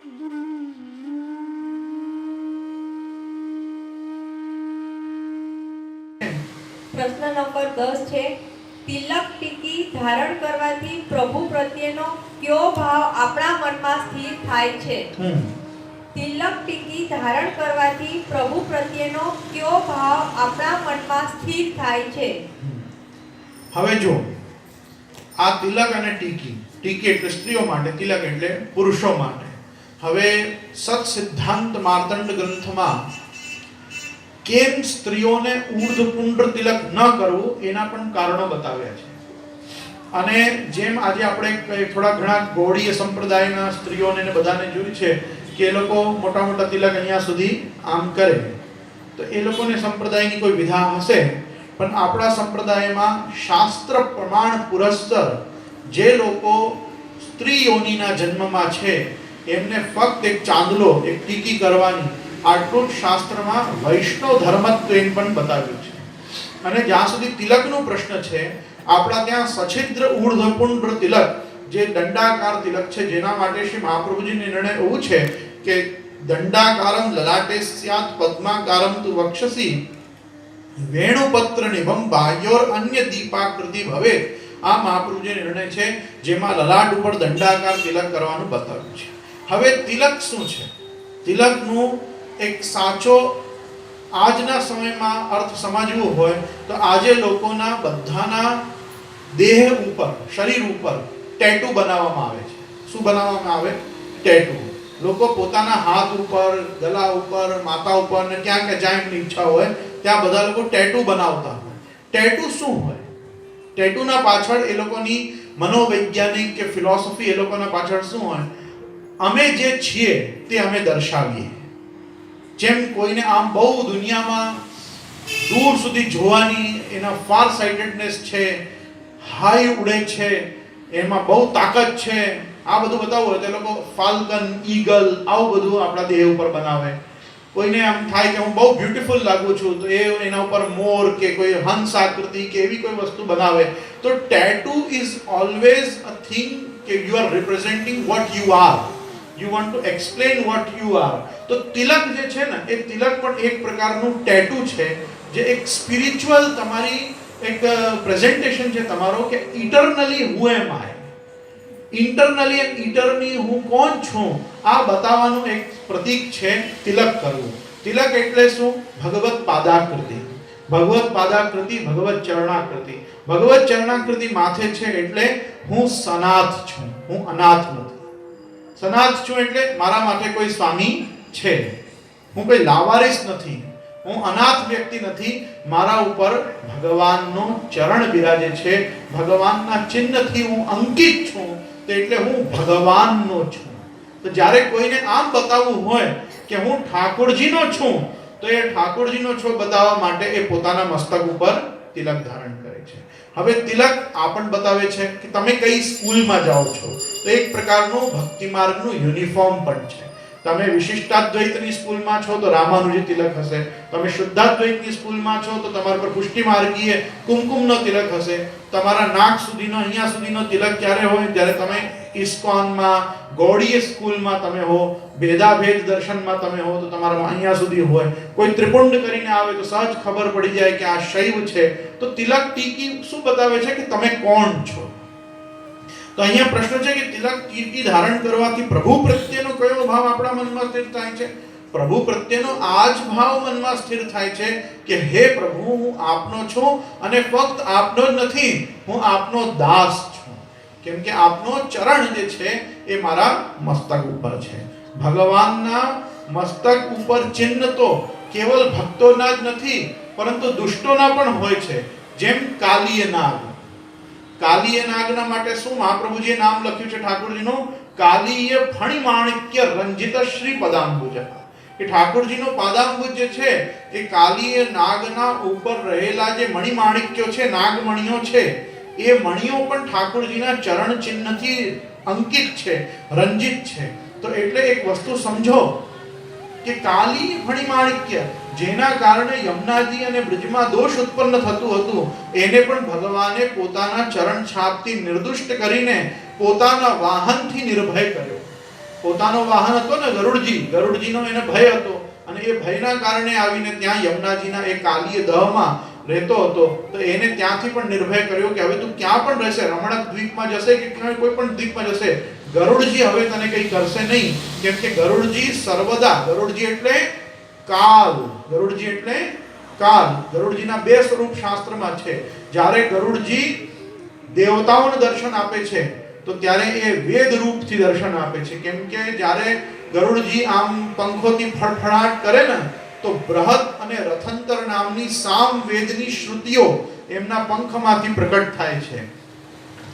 પ્રશ્ન નંબર 10 છે, તિલક ટીકી ધારણ કરવાથી પ્રભુ પ્રત્યેનો કયો ભાવ આપણા મનમાં સ્થિર થાય છે? તિલક ટીકી ધારણ કરવાથી પ્રભુ પ્રત્યેનો કયો ભાવ આપણા મનમાં સ્થિર થાય છે? હવે જો આ તિલક અને ટીકી, ટીકી એટલે સ્ત્રીઓ માટે, તિલક એટલે પુરુષો માટે. હવે સત સિદ્ધાંત માર્તંડ ગ્રંથમાં કેમ સ્ત્રીઓને ઉર્ધ્વપુંડ્ર તિલક ન કરવું એના પણ કારણો બતાવ્યા છે. અને જેમ આજે આપણે થોડા ઘણા ગૌડીય સંપ્રદાયના સ્ત્રીઓને બધાને જોયું છે કે એ લોકો મોટા મોટા તિલક અહીંયા સુધી આમ કરે, તો એ લોકોને સંપ્રદાયની કોઈ વિધા હશે. પણ આપણા સંપ્રદાયમાં શાસ્ત્ર પ્રમાણ પુરસ્સર જે લોકો સ્ત્રી યોનિના જન્મમાં છે એમને ફક્ત એક ચાંદલો, એક ટીકી કરવાની, આટલું જ શાસ્ત્રમાં વૈષ્ણવ ધર્મત્વેન પણ બતાવ્યું છે. અને જ્યાં સુધી તિલકનો પ્રશ્ન છે, આપણા ત્યાં સછિદ્ર ઉર્ધ્વપુંડ્ર તિલક, જે દંડાકાર તિલક છે, જેના માટે શ્રી મહાપ્રભુજીનો નિર્ણય એવું છે કે દંડાકારમ લલાટે સ્યાત પદ્માકારમ તુ વક્ષસી વેણુપત્ર નિભમ બાહ્યોર અન્ય દીપાકૃતિ ભવે. આ મહાપ્રભુજીનો નિર્ણય છે, જેમાં લલાટ ઉપર દંડાકાર તિલક કરવાનું બતાવ્યું છે. હવે તિલક શું છે? તિલકનું એક સાચો આજના સમયમાં અર્થ સમજવું હોય તો આજે લોકોના બધાના દેહ ઉપર, શરીર ઉપર ટેટુ બનાવવામાં આવે છે. શું બનાવવામાં આવે? ટેટુ. લોકો પોતાના હાથ ઉપર, ગલા ઉપર, માથા ઉપર ને ક્યાં ક્યાં જ્યાં એમની ઈચ્છા હોય ત્યાં બધા લોકો ટેટુ બનાવતા હોય. ટેટુ શું હોય? ટેટુના પાછળ એ લોકોની મનોવૈજ્ઞાનિક કે ફિલોસોફી, એ લોકોના પાછળ શું હોય? અમે જે છીએ તે અમે દર્શાવીએ. જેમ કોઈને આમ બહુ દુનિયામાં દૂર સુધી જોવાની એના ફાર સાઇટેડનેસ છે, હાઈ ઉડે છે, એમાં બહુ તાકાત છે, આ બધું બતાવવું હોય તો એ લોકો ફાલ્કન, ઈગલ આવું બધું આપણા દેહ ઉપર બનાવે. કોઈને આમ થાય કે હું બહુ બ્યુટીફુલ લાગુ છું તો એ એના ઉપર મોર કે કોઈ હંસ આકૃતિ કે એવી કોઈ વસ્તુ બનાવે. તો tattoo is always a thing કે you are representing what you are. You want to explain what you are. તો તિલક જે છે ને, એ તિલક પણ એક પ્રકારનું ટેટુ છે, જે એક સ્પિરિચ્યુઅલ તમારી એક પ્રેઝન્ટેશન છે તમારો કે ઇટરનલી હુ એમ આઈ, ઇન્ટરનલી એન્ડ ઇટરનલી હું કોણ છું આ બતાવવાનું એક પ્રતીક છે તિલક કરવું. તિલક એટલે શું? ભગવત પાદાકૃતિ. ભગવત પાદાકૃતિ, ભગવત ચરણાકૃતિ. ભગવત ચરણાકૃતિ માથે છે એટલે હું સનાથ છું, હું અનાથ નથી. સનાથ છું એટલે મારા માટે કોઈ સ્વામી છે, હું કોઈ લાવારીસ નથી, હું અનાથ વ્યક્તિ નથી. મારા ઉપર ભગવાનનો ચરણ બિરાજે છે, ભગવાનના ચિહ્નથી હું અંકિત છું, તો એટલે હું ભગવાનનો છું. તો જ્યારે કોઈને આમ બતાવવું હોય કે હું ઠાકોરજીનો છું, તો એ ઠાકોરજીનો છો બતાવવા માટે એ પોતાના મસ્તક ઉપર તિલક ધારણ કરે છે. હવે તિલક આ પણ બતાવે છે કે તમે કઈ સ્કૂલમાં જાઓ છો, તો એક પ્રકારનું ભક્તિ માર્ગનું યુનિફોર્મ પણ છે. તમે વિશિષ્ટાદ્વૈતની સ્કૂલમાં છો તો રામાનુજી તિલક હશે, તમે શુદ્ધાદ્વૈતની સ્કૂલમાં છો તો તમારા પર પુષ્ટિ માર્ગીય કુમકુમનો તિલક હશે. તમારા નાક સુધીનો, અહીંયા સુધીનો તિલક ક્યારે હોય? જ્યારે તમે ઇસ્કોનમાં, ગૌડીય સ્કૂલમાં તમે હો, ભેદાભેદ દર્શનમાં તમે હો તો તમારા અહીંયા સુધી હોય. કોઈ ત્રિપુંડ કરીને આવે તો સહજ ખબર પડી જાય કે આ શૈવ છે. તો તિલક ટીકી શું બતાવે છે કે તમે કોણ છો? તો અહીંયા પ્રશ્ન છે કે તિલક ટીકી ધારણ કરવાથી પ્રભુ પ્રત્યેનો કયો ભાવ આપણા મનમાં સ્થિર થાય છે? પ્રભુ પ્રત્યેનો આ જ ભાવ મનમાં સ્થિર થાય છે કે હે પ્રભુ, હું આપનો છું અને ફક્ત આપનો જ નથી, હું આપનો દાસ છું. કેમ કે આપનો ચરણ જે છે એ મારા મસ્તક ઉપર છે. ભગવાનના મસ્તક ઉપર ચિહ્ન તો કેવલ ભક્તોના જ નથી પરંતુ દુષ્ટોના પણ હોય છે. જેમ કાલીય નાગ. કાલીય નાગના માટે શું મહાપ્રભુજીએ નામ લખ્યું છે ઠાકોરજીનું? કાલીય ફણિમાણિક્ય રંજિત શ્રી પદાંબુજ. કે ઠાકોરજીનો પાદાંબુજ જે છે એ કાલીય નાગના ઉપર રહેલા જે મણિમાણિક્યો છે, નાગમણીઓ છે, એ મણીઓ પણ ઠાકોરજીના ચરણ ચિહ્નથી અંકિત છે, રંજિત છે. તો એટલે એક વસ્તુ સમજો કે કાલી ફણિમાણિક્ય, જેના કારણે યમુનાજી અને બ્રિજમાં દોષ ઉત્પન્ન થતું હતું, એને પણ ભગવાને પોતાના ચરણ છાપથી નિર્દુષ્ટ કરીને પોતાના વાહનથી નિર્ભય કર્યો. પોતાનો વાહન હતો ને ગરુડજીનો એને ભય હતો અને એ ભયના કારણે આવીને ત્યાં યમુનાજીના એ કાલીય દહમાં રહેતો હતો. તો એને ત્યાંથી પણ નિર્ભય કર્યો કે હવે તું ક્યાં પણ રહેશે, રમણક દ્વીપમાં જશે કે કોઈ પણ દ્વીપમાં જશે, ગરુડજી હવે તને કંઈ કરશે નહીં. કેમ કે ગરુડજી સર્વદા, ગરુડજી એટલે કાલ, ગરુડજી એટલે કાલ. ગરુડજીના બે સ્વરૂપ શાસ્ત્રમાં છે. જ્યારે ગરુડજી દેવતાઓને દર્શન આપે છે તો ત્યારે એ વેદ રૂપથી દર્શન આપે છે. કેમ કે જ્યારે ગરુડજી આમ પંખોથી ફડફડાટ કરે ને તો બૃહદ અને રથંતર નામની સામ વેદની શ્રુતિઓ એમના પંખમાંથી પ્રકટ થાય છે.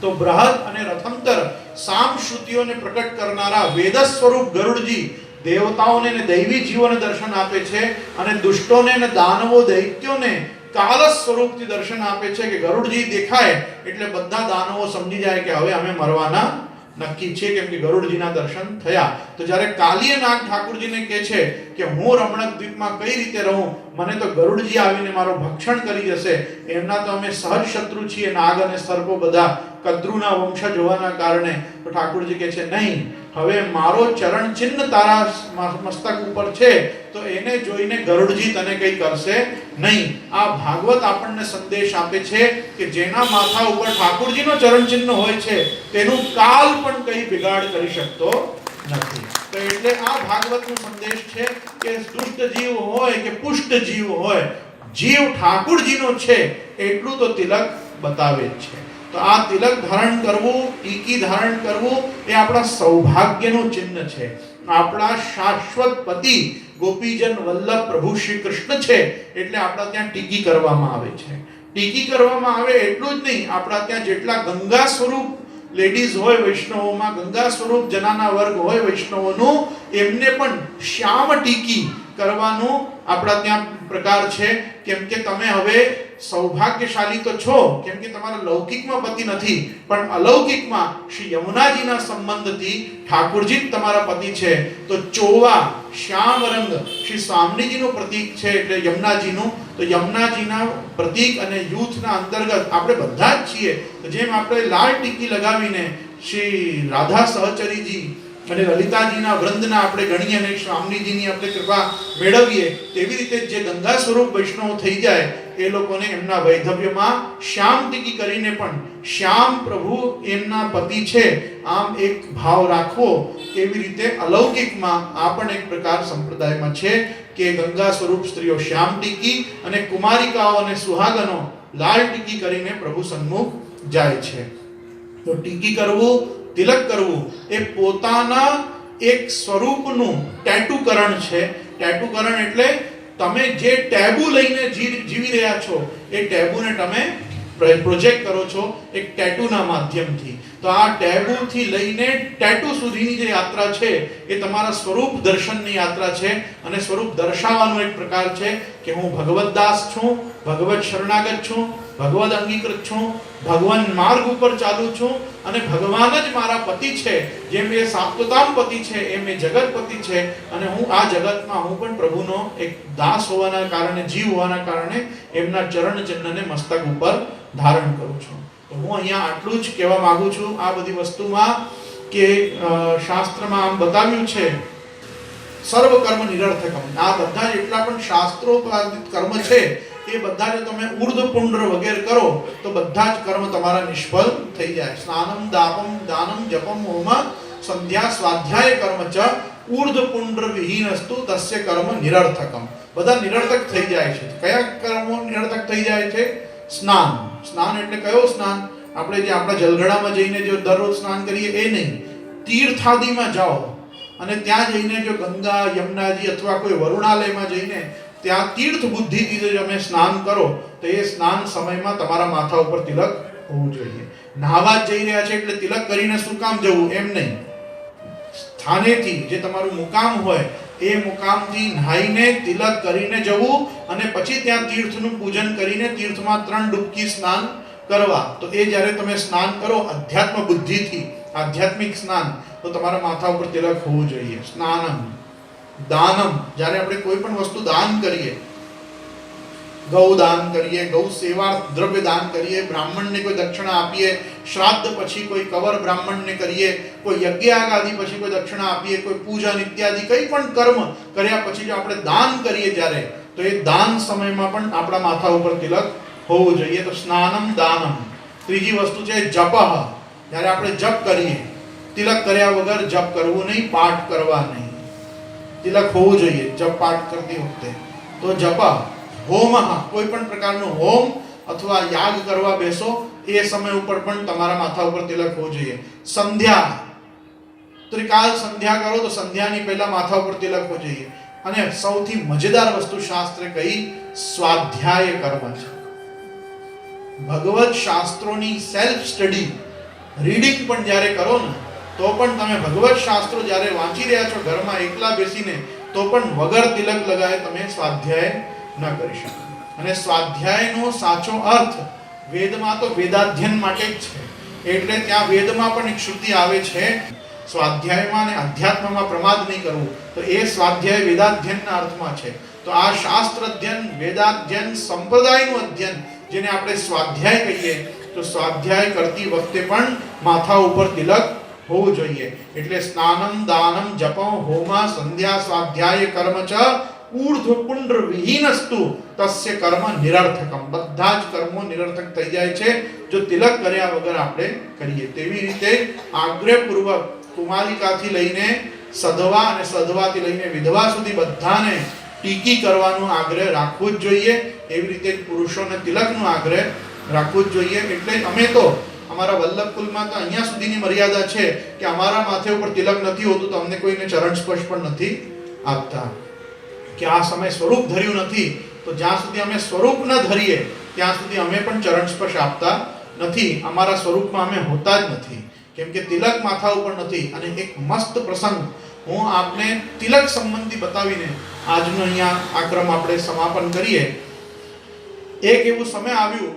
તો બૃહદ અને રથંતર સામ શ્રુતિઓને પ્રકટ કરનારા વેદ સ્વરૂપ ગરુડજી દેવતાઓને અને દૈવી જીવોને દર્શન આપે છે અને દુષ્ટોને અને દાનવો દૈત્યોને કાલ સ્વરૂપથી દર્શન આપે છે. કે ગરુડજી દેખાય એટલે બધા દાનવો સમજી જાય કે હવે અમે મરવાના નક્કી છે, કેમ કે ગરુડજીના દર્શન થયા. તો જ્યારે કાલીય નાગ ઠાકુરજીને કહે છે કે હું રમણક દ્વીપમાં કઈ રીતે રહું, મને તો ગરુડજી આવીને મારો ભક્ષણ કરી જશે, એમના તો અમે સહજ શત્રુ છીએ, નાગ અને સર્પો બધા કદ્રુના વંશજ હોવાના કારણે. તો ઠાકુરજી કહે છે નહીં, હવે મારો ચરણ ચિહ્ન તારા મસ્તક ઉપર છે તો એને જોઈને ગરુડજી તને કંઈ કરશે નહીં. આ ભાગવત આપણને સંદેશ આપે છે કે જેના માથા ઉપર ઠાકુરજીનો ચરણ ચિહ્ન હોય છે તેનું કાલ પણ કંઈ બિગાડ કરી શકતો નથી. તો એટલે આ ભાગવતનો સંદેશ છે કે દુષ્ટ જીવ હોય કે પુષ્ટ જીવ હોય, જીવ ઠાકુરજીનો છે એટલું તો તિલક બતાવે જ છે. તો આ તિલક ધારણ કરવું, ટીકી ધારણ કરવું એ આપણા સૌભાગ્યનું ચિહ્ન છે. આપણા શાશ્વત પતિ ગોપીજન વલ્લભ પ્રભુ શ્રી કૃષ્ણ છે એટલે આપણા ત્યાં ટીકી કરવામાં આવે છે. ટીકી કરવામાં આવે એટલું જ નહીં, આપણા ત્યાં જેટલા ગંગા સ્વરૂપ લેડીઝ હોય વૈષ્ણવોમાં, ગંગા સ્વરૂપ જનાના વર્ગ હોય વૈષ્ણવોનું, એમને પણ શ્યામ ટીકી કરવાનું આપણા ત્યાં પ્રકાર છે. કેમ કે તમે હવે સૌભાગ્યશાળી તો છો, કેમ કે તમારા લૌકિકમાં પતિ નથી, પણ અલૌકિકમાં શ્રી યમુનાજીના સંબંધથી ઠાકુરજી જ તમારા પતિ છે. તો ચોવા શ્યામ રંગ શ્રી સ્વામીજીનું પ્રતીક છે એટલે યમુનાજીનું. તો યમુનાજીના પ્રતીક અને યુથના અંતર્ગત આપણે બધા જ છીએ. તો જેમ આપણે લાલ ટીકી લગાવીને શ્રી રાધા સહચરીજી અને લલિતાજીના વૃંદના આપણે ગણીએ અને સ્વામીજીની આપણે કૃપા મેળવીએ, તેવી રીતે જે ગંગા સ્વરૂપ વૈષ્ણવ થઈ જાય એ લોકોને એમના વૈધવ્યમાં શ્યામ ટીકી કરીને પણ શ્યામ પ્રભુ એમના પતિ છે આમ એક ભાવ રાખવો. એવી રીતે અલૌકિકમાં આ પણ એક પ્રકાર સંપ્રદાયમાં છે કે ગંગા સ્વરૂપ સ્ત્રીઓ શ્યામ ટીકી અને કુમારિકાઓ અને સુહાગનો લાલ ટીકી કરીને પ્રભુ સન્મુખ જાય છે. તો ટીકી કરવું, તિલક કરવું એ પોતાના એક સ્વરૂપનું ટેટુકરણ છે. ટેટુકરણ એટલે તમે જે ટેબુ લઈને જીવી રહ્યા છો એ ટેબુને તમે પ્રોજેક્ટ કરો છો એક ટેટુના માધ્યમથી. તો આ ટેબુથી લઈને ટેટુ સુધીની જે યાત્રા છે એ તમારા સ્વરૂપ દર્શનની યાત્રા છે અને સ્વરૂપ દર્શાવવાનો એક પ્રકાર છે કે હું ભગવત દાસ છું, ભગવત શરણાગત છું, ભગવદ અંગીકૃત છું, ભગવાન માર્ગ ઉપર ચાલુ છું અને ભગવાન જ મારા પતિ છે. જેમ એ સાપ્તતામ પતિ છે એમ એ જગતપતિ છે અને હું આ જગતમાં હું પણ પ્રભુનો એક દાસ હોવાના કારણે, જીવ હોવાના કારણે એમના ચરણ ચિહ્નને મસ્તક ઉપર ધારણ કરું છું. તો હું અહીંયા આટલું જ કહેવા માંગુ છું આ બધી વસ્તુમાં કે શાસ્ત્રમાં આમ બતાવ્યું છે સર્વ કર્મ નિરર્થકમ. આ બધા જેટલા પણ શાસ્ત્રોપાદિત કર્મ છે એ બધા જો તમે ઉર્ધ્વપુંડ્ર વગેરે કરો તો બધા જ કર્મ તમારા નિષ્ફળ થઈ જાય. સ્નાનમ દાપમ દાનમ જપમ હોમ સંધ્યા સ્વાધ્યાય કર્મ ચ ઉર્ધ્વપુંડ્ર વિહીનસ્તુ તસ્ય કર્મ નિરર્થકમ. બધા નિરર્થક થઈ જાય છે. કયા કર્મો નિરર્થક થઈ જાય છે? સ્નાન. સ્નાન એટલે કયો સ્નાન? આપણે જે આપણા જલગડામાં જઈને જો દરરોજ સ્નાન કરીએ એ નહીં. તીર્થાદિમાં જાઓ અને ત્યાં જઈને જો ગંગા, યમુનાજી અથવા કોઈ વરુણાલયમાં જઈને ત્યાં તીર્થ બુદ્ધિથી જો તમે સ્નાન કરો તો એ સ્નાન સમયમાં તમારા માથા ઉપર તિલક હોવું જોઈએ. નાહવા જઈ રહ્યા છે એટલે તિલક કરીને શું કામ જવું એમ નહીં. સ્થાનેથી જે તમારું મુકામ હોય એ મુકામથી નાહીને તિલક કરીને જવું અને પછી ત્યાં તીર્થનું પૂજન કરીને તીર્થમાં 3 ડૂબકી સ્નાન કરવા. તો એ જ્યારે તમે સ્નાન કરો અધ્યાત્મ બુદ્ધિથી, આધ્યાત્મિક સ્નાન, તો તમારા માથા ઉપર તિલક હોવું જોઈએ. સ્નાનમ દાનમ, જ્યારે આપણે કોઈ પણ વસ્તુ દાન કરીએ ગૌ દાન કરીએ, ગૌ સેવા દ્રવ્ય દાન કરીએ, બ્રાહ્મણને કોઈ દક્ષિણા આપીએ, શ્રાદ્ધ પછી કોઈ કવર બ્રાહ્મણને કરીએ, કોઈ યજ્ઞ આદિ પછી કોઈ દક્ષિણા આપીએ, કોઈ પૂજન ઇત્યાદિ કંઈ પણ કર્મ કર્યા પછી જો આપણે દાન કરીએ જ્યારે, તો એ દાન સમયમાં પણ આપણા માથા ઉપર તિલક હોવું જોઈએ. તો સ્નાનમ દાનમ. ત્રીજી વસ્તુ છે જપ. જ્યારે આપણે જપ કરીએ, તિલક કર્યા વગર જપ કરવું નહીં, પાઠ કરવા નહીં, તિલક હોવું જોઈએ જપ પાઠ કરતી વખતે. તો જપ. હોમ, કોઈ પણ પ્રકારનો હોમ અથવા યાગ કરવા બેસો એ સમય ઉપર પણ તમારા માથા ઉપર તિલક હોવું જોઈએ. સંધ્યા, ત્રિકાલ સંધ્યા કરો તો સંધ્યાની પહેલા માથા ઉપર તિલક હોવું જોઈએ. અને સૌથી મજેદાર વસ્તુ શાસ્ત્રે કહી, સ્વાધ્યાય કર્મ છે. ભગવત શાસ્ત્રોની સેલ્ફ સ્ટડી રીડિંગ પણ જ્યારે કરો ને, તો પણ તમે ભગવત શાસ્ત્રો જ્યારે વાંચી રહ્યા છો ઘરમાં એકલા બેસીને, તો પણ વગર તિલક લગાવે તમે સ્વાધ્યાય ન કરી શકો. અને સ્વાધ્યાયનો સાચો અર્થ વેદમાં તો વેદાધ્યયન માટે જ છે. એટલે ત્યાં વેદમાં પણ એક શ્રુતિ આવે છે, સ્વાધ્યાયમાં અને અધ્યાત્મમાં પ્રમાદ નહીં કરવું. તો એ સ્વાધ્યાય વેદાધ્યયનના અર્થમાં છે. તો આ શાસ્ત્ર અધ્યયન, વેદાધ્યયન, સંપ્રદાયનું અધ્યયન, જેને આપણે સ્વાધ્યાય કહીએ, તો સ્વાધ્યાય કરતી વખતે પણ માથા ઉપર તિલક હોવું જોઈએ. એટલે સ્નાનમ દાનમ જપમ હોમા સંધ્યા સ્વાધ્યાય કર્મ ચ ઊર્ધ્વ પુંડ્ર વિહીનસ્તુ તસ્ય કર્મ નિરર્થકમ. બધા જ કર્મો નિરર્થક થઈ જાય છે જો તિલક કર્યા વગર આપણે કરીએ. તેવી રીતે આગ્રહપૂર્વક કુમારિકાથી લઈને સધવા અને સધવાથી લઈને વિધવા સુધી બધાને ટીકી કરવાનો આગ્રહ રાખવો જ જોઈએ. એવી રીતે પુરુષોને તિલકનો આગ્રહ રાખવો જ જોઈએ. એટલે અમે તો અમારા વલ્લભકુલમાં તો અહીંયા સુધીની મર્યાદા છે કે અમારા માથે ઉપર તિલક નથી હોતું તો અમને કોઈને ચરણ સ્પર્શ પણ નથી આપતા. કે આ સમય સ્વરૂપ ધર્યું નથી, તો જ્યાં સુધી અમે સ્વરૂપ ન ધરીએ ત્યાં સુધી અમે પણ ચરણ સ્પર્શ આપતા નથી. અમારા સ્વરૂપમાં અમે હોતા જ નથી, કેમ કે તિલક માથા ઉપર નથી. અને એક મસ્ત પ્રસંગ હું આપને તિલક સંબંધી બતાવીને આજનો અહીંયા આ ક્રમ આપણે સમાપન કરીએ. એક એવું સમય આવ્યું,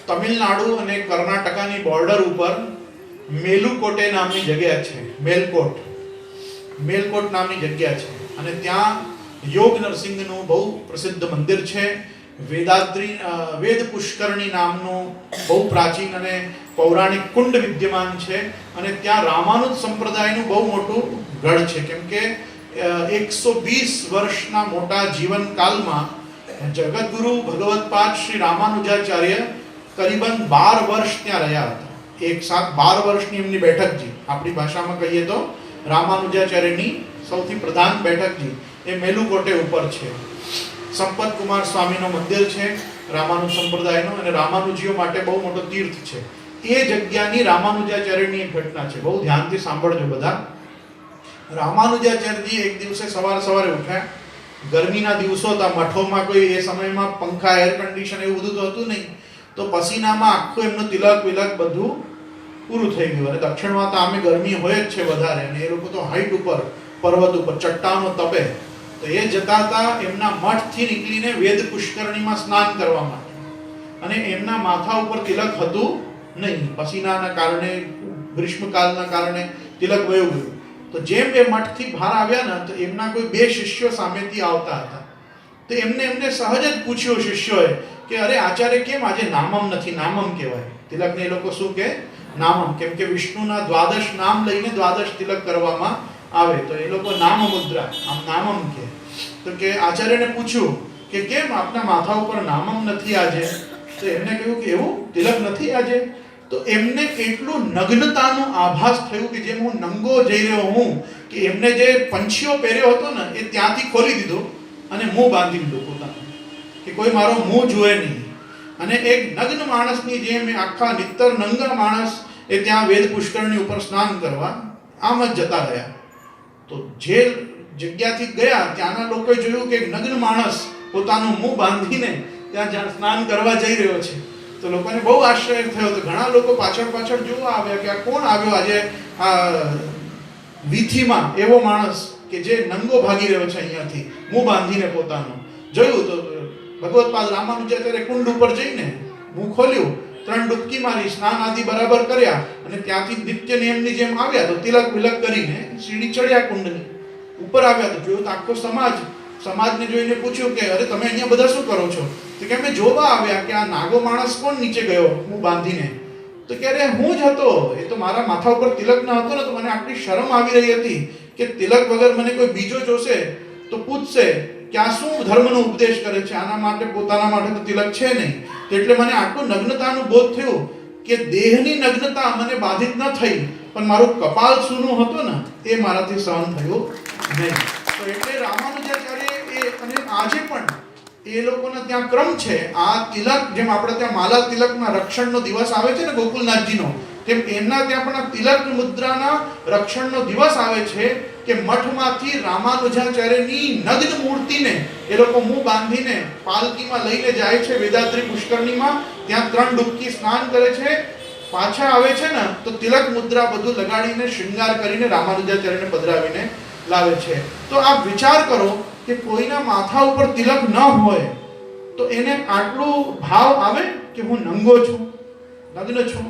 તમિલનાડુ અને કર્ણાટકાની બોર્ડર ઉપર મેલુકોટે નામની જગ્યા છે. મેલકોટ નામની જગ્યા છે. અને ત્યાં યોગ નરસિંહનું બહુ પ્રસિદ્ધ મંદિર છે. વેદ પુષ્કરણી નામનું બહુ પ્રાચીન અને પૌરાણિક કુંડ વિદ્યમાન છે. અને ત્યાં રામાનુજ સંપ્રદાયનું બહુ મોટું ગઢ છે. કેમ કે 120 વર્ષના મોટા જીવનકાલમાં જગતગુરુ ભગવતપાદ શ્રી રામાનુજાચાર્ય કરીબન 12 વર્ષ ત્યાં રહ્યા હતા. એક સાથ 12 વર્ષની એમની બેઠકજી, આપણી ભાષામાં કહીએ તો રામાનુજાચાર્યની સૌથી પ્રધાન બેઠકજી એ મેલુકોટે ઉપર છે. સંપત કુમાર સ્વામીનો મંદિર છે રામાનુજ સંપ્રદાયનો, અને રામાનુજીઓ માટે બહુ મોટો તીર્થ છે. એ જગ્યાની રામાનુજાચાર્યની એક ઘટના છે, બહુ ધ્યાનથી સાંભળજો બધા. રામાનુજાચાર્યજી એક દિવસે સવારે ઉઠ્યા, ગરમીના દિવસો હતા, મઠોમાં કોઈ એ સમયમાં પંખા, એર કન્ડિશન એવું બધું તો હતું નહીં, તો પસીનામાં આખું એમનું તિલક વિલક બધું પૂરું થઈ ગયું. અને દક્ષિણમાં તો આમે ગરમી હોય જ છે વધારે, અને એ લોકો તો હાઈટ ઉપર, પર્વત ઉપર, ચટ્ટાનો તપે. તો એ જતા હતા એમના મઠથી નીકળીને વેદ પુષ્કરણીમાં સ્નાન કરવા માટે, અને એમના માથા ઉપર તિલક હતું નહીં. પસીનાના કારણે, ગ્રીષ્મકાલના કારણે તિલક વયું ગયું. તો જેમ એ મઠથી બહાર આવ્યા ને, તો એમના કોઈ 2 શિષ્યો સામેથી આવતા હતા. તો એમને સહજ જ પૂછ્યું શિષ્યોએ કે અરે આચાર્ય, કેમ આજે નામમ નથી? નામમ કહેવાય તિલકને. એ લોકો શું કે? નામમ. કેમ કે વિષ્ણુના 12 નામ લઈને 12 તિલક કરવામાં આવે, તો એ લોકો નામ મુદ્રા, આમ નામમ કે. તો કે આચાર્યને પૂછ્યું કે કેમ આપના માથા ઉપર નામમ નથી આજે? તો એમને કહ્યું કે એવું તિલક નથી આજે. તો એમને એટલું નગ્નતાનો આભાસ થયું કે જેમ હું નંગો જઈ રહ્યો હું, કે એમને જે પંછીઓ પહેર્યો હતો ને એ ત્યાંથી ખોલી દીધો અને મું બાંધી લીધું પોતાનું, કે કોઈ મારો મું જુએ નહીં. અને એક નગ્ન માણસની જેમ આખા નિત્તર નંગા માણસ એ ત્યાં વેદ પુષ્કરણી ઉપર સ્નાન કરવા આમ જ જતા રહ્યા. તો જે જગ્યાથી ગયા ત્યાંના લોકોએ જોયું કે એક નગ્ન માણસ પોતાનું મું બાંધીને ત્યાં સ્નાન કરવા જઈ રહ્યો છે. તો લોકોને બહુ આશ્ચર્ય થયો. તો ઘણા લોકો પાછળ જોવા આવ્યા કે આ કોણ આવ્યો આજે આ વીથીમાં એવો માણસ કે જે નંગો ભાગી રહ્યો છે અહીંયાથી મું બાંધીને પોતાનું. જોયું તો ભગવતપાદ રામાનુજાચાર્ય કુંડ ઉપર જઈને મું ખોલ્યું, 3 ડૂબકી મારી, સ્નાન આદિ બરાબર કર્યા, અને ત્યાંથી નિત્ય નિયમની જેમ આવ્યા. તો તિલક વિલક કરીને સીડી ચડ્યા, કુંડની ઉપર આવ્યા. તો જોયું તો આખો સમાજ સમાજને જોઈને પૂછ્યું કે અરે તમે અહીંયા બધા શું કરો છો? તો કે અમે જોવા આવ્યા કે આ નાગો માણસ કોણ નીચે ગયો હું બાંધીને. તો કે અરે હું જ હતો, એ તો મારા માથા ઉપર તિલક ન હતો ને તો મને આટલી શરમ આવી રહી હતી કે તિલક વગર મને કોઈ બીજો જોશે તો પૂછશે કે આ શું ધર્મનો ઉપદેશ કરે છે, આના માટે પોતાના માટે તો તિલક છે નહીં. એટલે મને આટલું નગ્નતાનું બોધ થયું કે દેહની નગ્નતા મને બાધિત ન થઈ, પણ મારું કપાલ સૂનું હતું ને એ મારાથી સહન થયું નહીં. તો એટલે રામાનુજાચાર્ય એ અને આજે પણ એ લોકોના ત્યાં ક્રમ છે. આ તિલક જેમ આપણે ત્યાં માલા તિલકના રક્ષણનો દિવસ આવે છે ને ગોકુલનાથજીનો, તેમ એમના ત્યાં પણ આ તિલક મુદ્રાના રક્ષણનો દિવસ આવે છે કે મઠમાંથી રામાનુજાચાર્યની નગ્ન મૂર્તિને એ લોકો મું બાંધીને પાલકીમાં લઈને જાય છે વેદાદ્રી પુષ્કરણીમાં. ત્યાં 3 ડૂબકી સ્નાન કરે છે, પાછા આવે છે ને તો તિલક મુદ્રા બધું લગાડીને શૃંગાર કરીને રામાનુજાચાર્યને પધરાવીને લાવે છે. તો આપ વિચાર કરો કે કોઈના માથા ઉપર તિલક ન હોય તો એને આટલું ભાવ આવે કે હું નંગો છું, નગ્ન છું.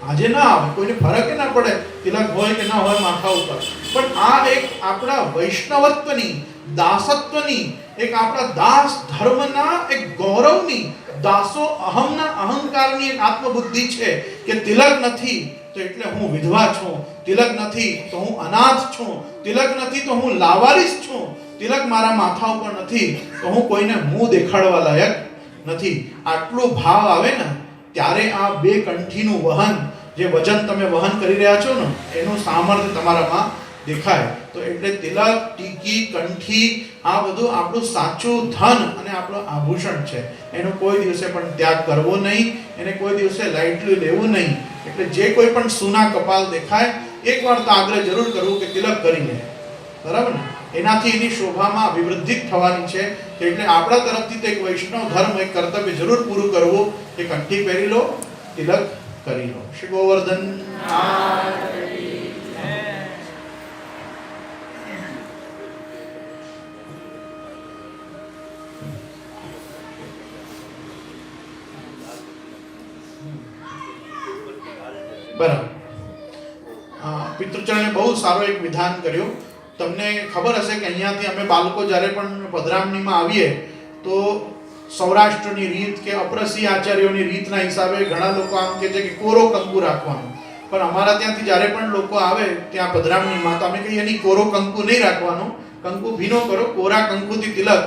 આજે ના આવે, કોઈને ફરક ના પડે તિલક હોય કે ના હોય માથા ઉપર. પણ આ એક આપણા વૈષ્ણવત્વની, દાસત્વની, એક આપણા દાસ ધર્મના એક ગૌરવની, દાસો અહમના અહંકારની એક આત્મબુદ્ધિ છે કે તિલક નથી તો એટલે હું વિધવા છું, તિલક નથી તો હું અનાથ છું, તિલક નથી તો હું લાવારીસ છું, તિલક મારા માથા ઉપર નથી તો હું કોઈને મુંહ દેખાડવા લાયક નથી. આટલો ભાવ આવે ને ત્યારે આ 2 કંઠીનું વહન, જે વજન તમે વહન કરી રહ્યા છો ને એનું સામર્થ્ય તમારામાં દેખાય. તો એટલે તિલક, ટીકી, કંઠી આ બધું આપણું સાચું ધન અને આપણું આભૂષણ છે. એનો કોઈ દિવસે પણ ત્યાગ કરવો નહીં, એને કોઈ દિવસે લાઇટલી લેવું નહીં. એટલે જે કોઈ પણ સૂના કપાલ દેખાય એકવાર તો આગ્રહ જરૂર કરવું કે તિલક કરી લે, બરાબર ને? એનાથી એની શોભામાં અભિવૃદ્ધિ થવાની છે. એટલે આપણા તરફથી તો એક વૈષ્ણવ ધર્મ, એક કર્તવ્ય જરૂર પૂરું કરવું કે કંઠી પહેરી લો, તિલક કરી લો. શ્રી ગોવર્ધન બરાબર. પિતૃચરણે બહુ સારો એક વિધાન કર્યું. તમને ખબર હશે કે અહીંયાથી અમે બાળકો જ્યારે પણ પધરામણીમાં આવીએ તો સૌરાષ્ટ્રની રીત કે અપ્રસી આચાર્યોની રીતના હિસાબે ઘણા લોકો આમ કહે છે કે કોરો કંકુ રાખવાનું. પણ અમારા ત્યાંથી જ્યારે પણ લોકો આવે ત્યાં પધરામણીમાં તો અમે કહીએ નહીં, કોરો કંકુ નહીં રાખવાનું, કંકુ ભીનો કરો. કોરા કંકુથી તિલક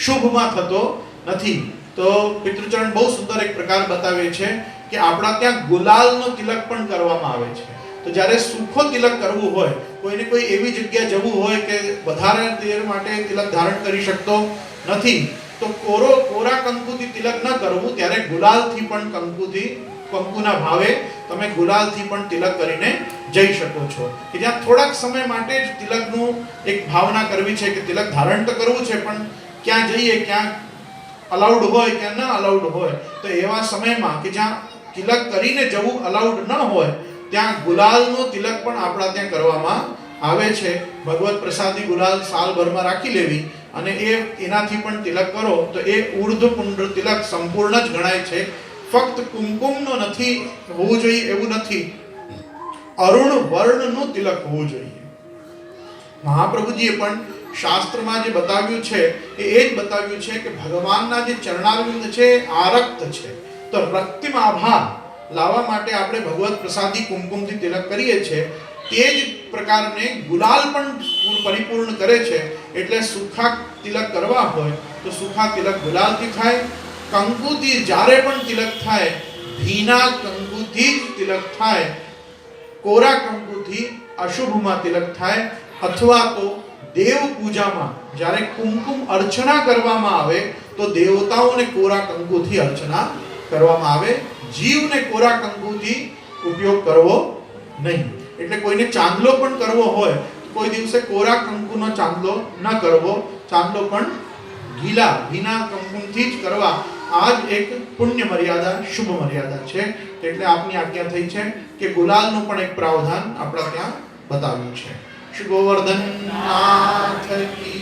શુભમાં થતો નથી. તો પિતૃચરણ બહુ સુંદર એક પ્રકાર બતાવે છે કે આપણા ત્યાં ગુલાલનો તિલક પણ કરવામાં આવે છે. તો જ્યારે સુખો તિલક કરવું હોય, કોઈને કોઈ એવી જગ્યા જવું હોય કે વધારે દેર માટે તિલક ધારણ કરી શકતો નથી, તો કોરા કંકુથી તિલક ન કરવું, ત્યારે ગુલાલથી પણ કંકુના ભાવે તમે ગુલાલથી પણ તિલક કરીને જઈ શકો છો. કે જ્યાં થોડાક સમય માટે જ તિલકનું એક ભાવના કરવી છે કે તિલક ધારણ તો કરવું છે, પણ ક્યાં જઈએ, ક્યાં અલાઉડ હોય ક્યાં ન અલાઉડ હોય, તો એવા સમયમાં કે જ્યાં તિલક કરીને જવું અલાઉડ ન હોય ત્યાં ગુલાલનો તિલક પણ આપણા ત્યાં કરવામાં આવે છે. ભગવત પ્રસાદી ગુલાલ સાલભરમાં રાખી લેવી અને એનાથી પણ તિલક કરો તો એ ઉર્ધ્વ પુંડ્ર તિલક સંપૂર્ણ જ ગણાય છે. ફક્ત કુમકુમનો નથી હોવું જોઈએ એવું નથી, અરુણ વર્ણનું તિલક હોવું જોઈએ. મહાપ્રભુજીએ પણ શાસ્ત્રમાં જે બતાવ્યું છે એ જ બતાવ્યું છે કે ભગવાનના જે ચરણારવિંદ છે આરક્ત છે. તો રક્તિમ આભા લાવવા માટે આપણે ભગવત પ્રસાદી કુમકુમથી તિલક કરીએ છીએ. તે જ પ્રકારને ગુલાલ પણ પરિપૂર્ણ કરે છે. એટલે સુખા તિલક કરવા હોય તો સુખા તિલક ગુલાલથી થાય. કંકુથી જ્યારે પણ તિલક થાય ભીના કંકુથી જ તિલક થાય, કોરા કંકુથી અશુભમાં તિલક થાય. અથવા તો દેવ પૂજામાં જ્યારે કુમકુમ અર્ચના કરવામાં આવે તો દેવતાઓને કોરા કંકુથી અર્ચના કરવામાં આવે, જીવને કોરા કંકુથી ઉપયોગ કરવો નહીં. એટલે કોઈને ચાંદલો પણ કરવો હોય તો કોઈ દિવસે કોરા કંકુનો ચાંદલો ન કરવો, ચાંદલો પણ ભીના કંકુથી જ કરવા. આ જ એક પુણ્ય મર્યાદા, શુભ મર્યાદા છે. એટલે આપની આજ્ઞા થઈ છે કે ગુલાલનું પણ એક પ્રાવધાન આપણા ત્યાં બતાવ્યું છે. શ્રી ગોવર્ધન નાથ કી